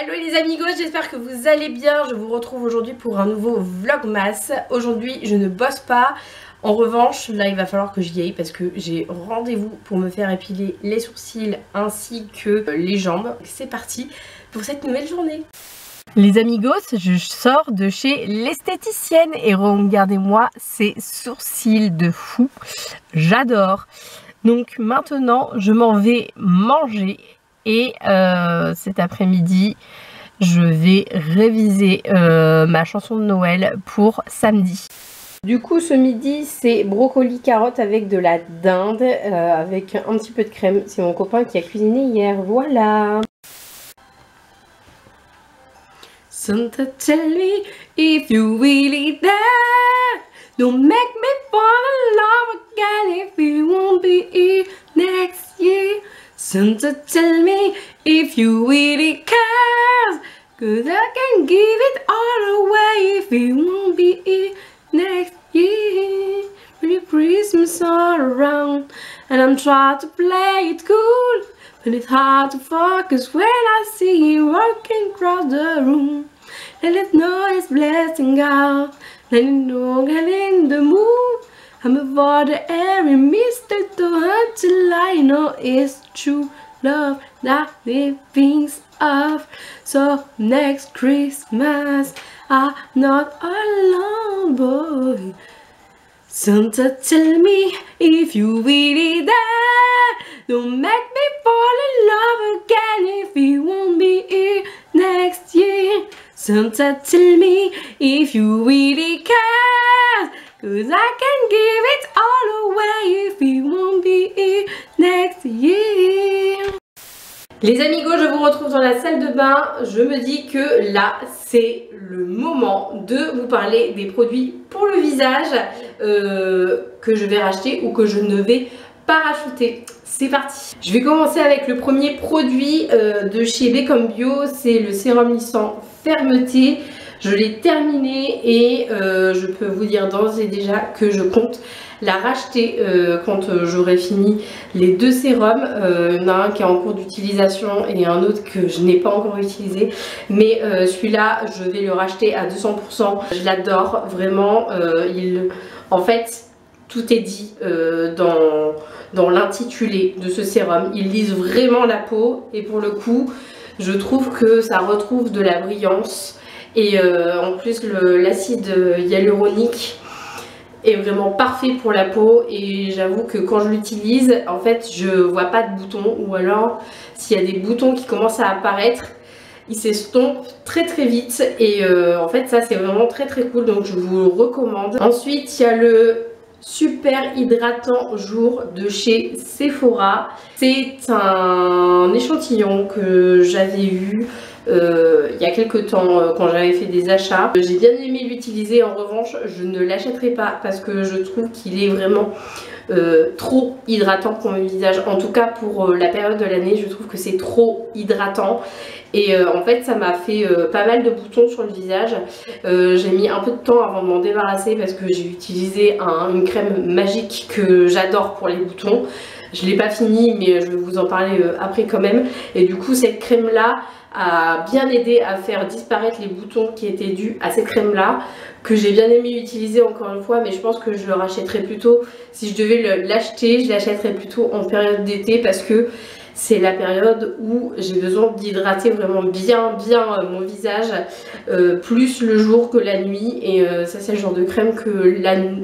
Hello les amigos, j'espère que vous allez bien. Je vous retrouve aujourd'hui pour un nouveau vlogmas. Aujourd'hui je ne bosse pas. En revanche là il va falloir que j'y aille parce que j'ai rendez-vous pour me faire épiler les sourcils ainsi que les jambes. C'est parti pour cette nouvelle journée. Les amigos, je sors de chez l'esthéticienne et regardez-moi ces sourcils de fou. J'adore. Donc maintenant je m'en vais manger. Et cet après-midi, je vais réviser ma chanson de Noël pour samedi. Du coup, ce midi, c'est brocoli carotte avec de la dinde, avec un petit peu de crème. C'est mon copain qui a cuisiné hier, voilà. Santa, tell me if you really dare. Don't make me fall in love again if you won't be here next year. Santa, tell me if you really care, 'cause I can give it all away if you won't be here next year. Merry Christmas all around, and I'm trying to play it cool, but it's hard to focus when I see you walking across the room. And let noise blasting out, let it know get in the mood. I'm avoid the airy mistletoe until I know it's true love that it things off. So next Christmas I'm not alone, boy. Santa, tell me if you really there. Don't make me fall in love again if you won't be here next year. Santa, tell me if you really care, 'cause I can give it all away if you won't be here next year. Les amigos, je vous retrouve dans la salle de bain. Je me dis que là, c'est le moment de vous parler des produits pour le visage que je vais racheter ou que je ne vais pas racheter. C'est parti. Je vais commencer avec le premier produit de chez Become Bio. C'est le sérum lissant fermeté. Je l'ai terminé et je peux vous dire d'ores et déjà que je compte la racheter quand j'aurai fini les deux sérums. Il y en a un qui est en cours d'utilisation et un autre que je n'ai pas encore utilisé. Mais celui-là, je vais le racheter à 200%. Je l'adore vraiment. En fait, tout est dit dans l'intitulé de ce sérum. Il lisse vraiment la peau et pour le coup, je trouve que ça retrouve de la brillance. Et en plus l'acide hyaluronique est vraiment parfait pour la peau et j'avoue que quand je l'utilise en fait je vois pas de boutons, ou alors s'il y a des boutons qui commencent à apparaître ils s'estompent très vite et en fait ça c'est vraiment très cool, donc je vous le recommande. Ensuite il y a le super hydratant jour de chez Sephora. C'est un échantillon que j'avais eu il y a quelques temps quand j'avais fait des achats. J'ai bien aimé l'utiliser, en revanche je ne l'achèterai pas parce que je trouve qu'il est vraiment trop hydratant pour mon visage. En tout cas pour la période de l'année je trouve que c'est trop hydratant et en fait ça m'a fait pas mal de boutons sur le visage. J'ai mis un peu de temps avant de m'en débarrasser parce que j'ai utilisé une crème magique que j'adore pour les boutons. Je l'ai pas fini mais je vais vous en parler après quand même. Et du coup cette crème là a bien aidé à faire disparaître les boutons qui étaient dus à cette crème là, que j'ai bien aimé utiliser encore une fois, mais je pense que je le rachèterai plutôt. Si je devais l'acheter, je l'achèterais plutôt en période d'été parce que c'est la période où j'ai besoin d'hydrater vraiment bien mon visage, plus le jour que la nuit, et ça c'est le genre de crème que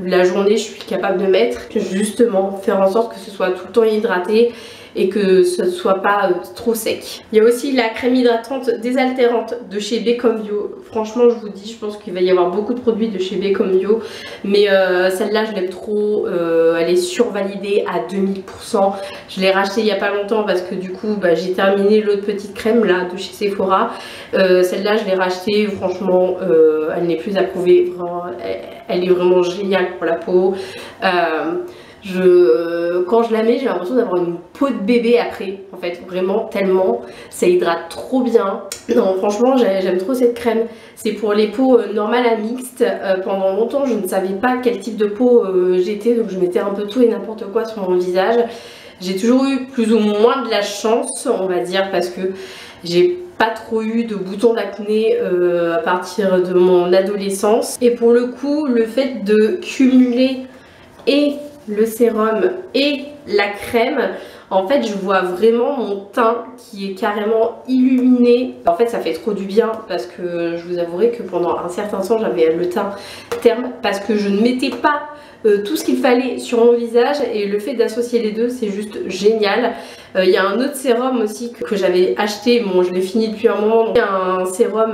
la journée je suis capable de mettre, justement faire en sorte que ce soit tout le temps hydraté et que ce ne soit pas trop sec. Il y a aussi la crème hydratante désaltérante de chez Become Bio. Franchement je vous dis, je pense qu'il va y avoir beaucoup de produits de chez Become Bio, mais celle-là je l'aime trop, elle est survalidée à 2000%. Je l'ai rachetée il n'y a pas longtemps parce que du coup j'ai terminé l'autre petite crème là de chez Sephora. Celle-là je l'ai rachetée, franchement elle n'est plus approuvée, elle est vraiment géniale pour la peau. Quand je la mets j'ai l'impression d'avoir une peau de bébé après, en fait vraiment tellement ça hydrate trop bien. Non franchement j'aime trop cette crème. C'est pour les peaux normales à mixtes. Pendant longtemps je ne savais pas quel type de peau j'étais, donc je mettais un peu tout et n'importe quoi sur mon visage. J'ai toujours eu plus ou moins de la chance on va dire, parce que j'ai pas trop eu de boutons d'acné à partir de mon adolescence. Et pour le coup, le fait de cumuler et le sérum et la crème, en fait je vois vraiment mon teint qui est carrément illuminé. En fait ça fait trop du bien parce que je vous avouerai que pendant un certain temps j'avais le teint terne parce que je ne mettais pas tout ce qu'il fallait sur mon visage, et le fait d'associer les deux c'est juste génial. Il y a un autre sérum aussi que j'avais acheté, bon je l'ai fini depuis un moment, donc un sérum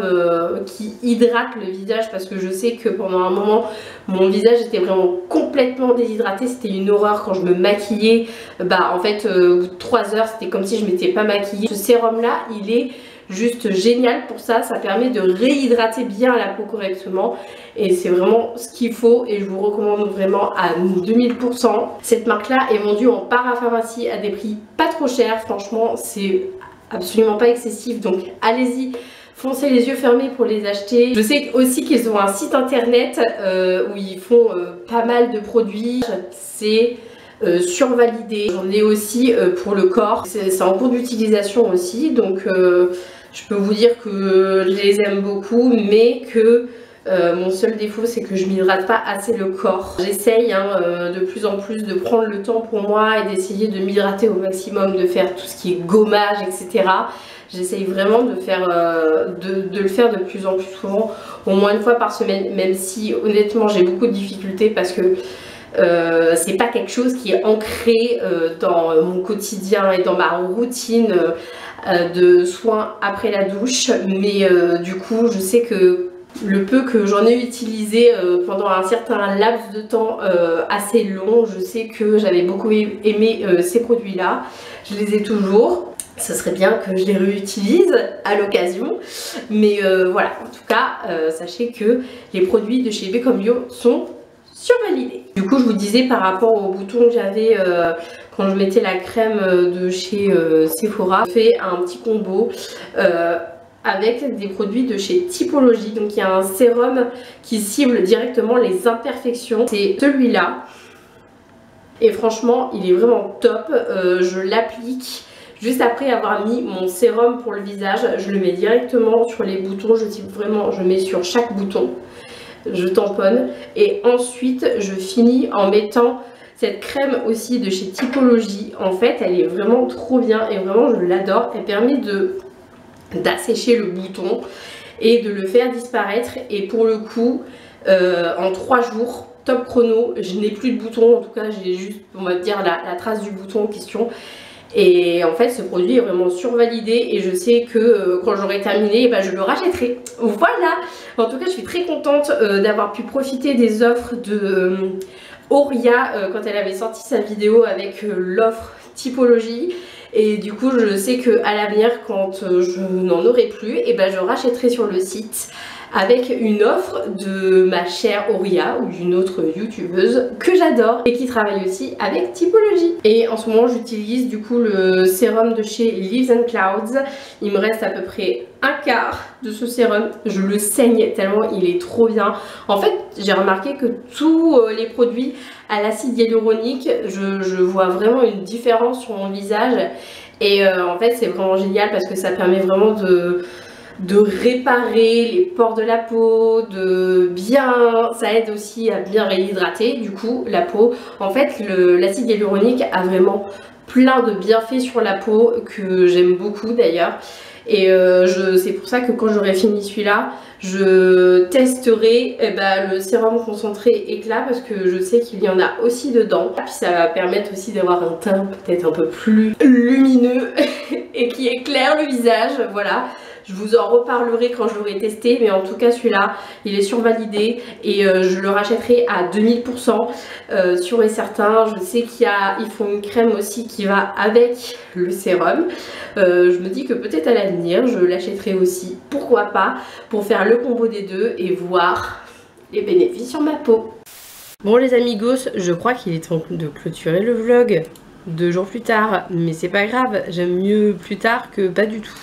qui hydrate le visage parce que je sais que pendant un moment mon visage était vraiment complètement déshydraté, c'était une horreur quand je me maquillais. Bah en fait au bout de 3 heures c'était comme si je m'étais pas maquillée. Ce sérum là il est juste génial pour ça, ça permet de réhydrater bien la peau correctement et c'est vraiment ce qu'il faut et je vous recommande vraiment à 2000%. Cette marque là est vendue en parapharmacie à des prix pas trop chers, franchement c'est absolument pas excessif, donc allez-y, foncez les yeux fermés pour les acheter. Je sais aussi qu'ils ont un site internet où ils font pas mal de produits, c'est survalidé. J'en ai aussi pour le corps, c'est en cours d'utilisation aussi, donc je peux vous dire que je les aime beaucoup, mais que mon seul défaut c'est que je m'hydrate pas assez le corps. J'essaye de plus en plus de prendre le temps pour moi et d'essayer de m'hydrater au maximum, de faire tout ce qui est gommage, etc. J'essaye vraiment de faire de le faire de plus en plus souvent, au moins une fois par semaine, même si honnêtement j'ai beaucoup de difficultés parce que c'est pas quelque chose qui est ancré dans mon quotidien et dans ma routine de soins après la douche, mais du coup je sais que le peu que j'en ai utilisé pendant un certain laps de temps assez long, je sais que j'avais beaucoup aimé ces produits là, je les ai toujours. Ce serait bien que je les réutilise à l'occasion, mais voilà, en tout cas sachez que les produits de chez Become Bio sont survalidés. Du coup je vous disais par rapport aux boutons que j'avais quand je mettais la crème de chez Sephora, j'ai fait un petit combo avec des produits de chez Typologie. Donc il y a un sérum qui cible directement les imperfections, c'est celui-là et franchement il est vraiment top. Je l'applique juste après avoir mis mon sérum pour le visage, je le mets directement sur les boutons, je type vraiment, je mets sur chaque bouton, je tamponne et ensuite je finis en mettant cette crème aussi de chez Typologie. En fait elle est vraiment trop bien et vraiment je l'adore, elle permet d'assécher le bouton et de le faire disparaître, et pour le coup en 3 jours top chrono, je n'ai plus de bouton, en tout cas j'ai juste on va dire la trace du bouton en question. Et en fait ce produit est vraiment survalidé et je sais que quand j'aurai terminé bah, je le rachèterai. Voilà, en tout cas je suis très contente d'avoir pu profiter des offres de Auria quand elle avait sorti sa vidéo avec l'offre Typologie. Et du coup je sais que à l'avenir quand je n'en aurai plus, et ben je rachèterai sur le site avec une offre de ma chère Auria ou d'une autre youtubeuse que j'adore et qui travaille aussi avec Typologie. Et en ce moment j'utilise du coup le sérum de chez Leaves and Clouds. Il me reste à peu près un quart de ce sérum, je le saigne tellement il est trop bien. En fait j'ai remarqué que tous les produits à l'acide hyaluronique, je vois vraiment une différence sur mon visage et en fait c'est vraiment génial parce que ça permet vraiment de réparer les pores de la peau, ça aide aussi à bien réhydrater du coup la peau. En fait l'acide hyaluronique a vraiment plein de bienfaits sur la peau que j'aime beaucoup d'ailleurs. Et c'est pour ça que quand j'aurai fini celui-là, je testerai le sérum concentré éclat parce que je sais qu'il y en a aussi dedans. Puis ça va permettre aussi d'avoir un teint peut-être un peu plus lumineux et qui éclaire le visage, voilà. Je vous en reparlerai quand je l'aurai testé, mais en tout cas celui-là il est survalidé et je le rachèterai à 2000% sûr et certain. Je sais qu'ils font une crème aussi qui va avec le sérum. Je me dis que peut-être à l'avenir je l'achèterai aussi, pourquoi pas, pour faire le combo des deux et voir les bénéfices sur ma peau. Bon les amigos, je crois qu'il est temps de clôturer le vlog 2 jours plus tard, mais c'est pas grave, j'aime mieux plus tard que pas du tout.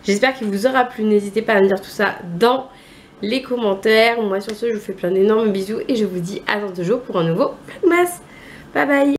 J'espère qu'il vous aura plu, n'hésitez pas à me dire tout ça dans les commentaires. Moi sur ce je vous fais plein d'énormes bisous et je vous dis à dans 2 jours pour un nouveau vlogmas. Bye bye.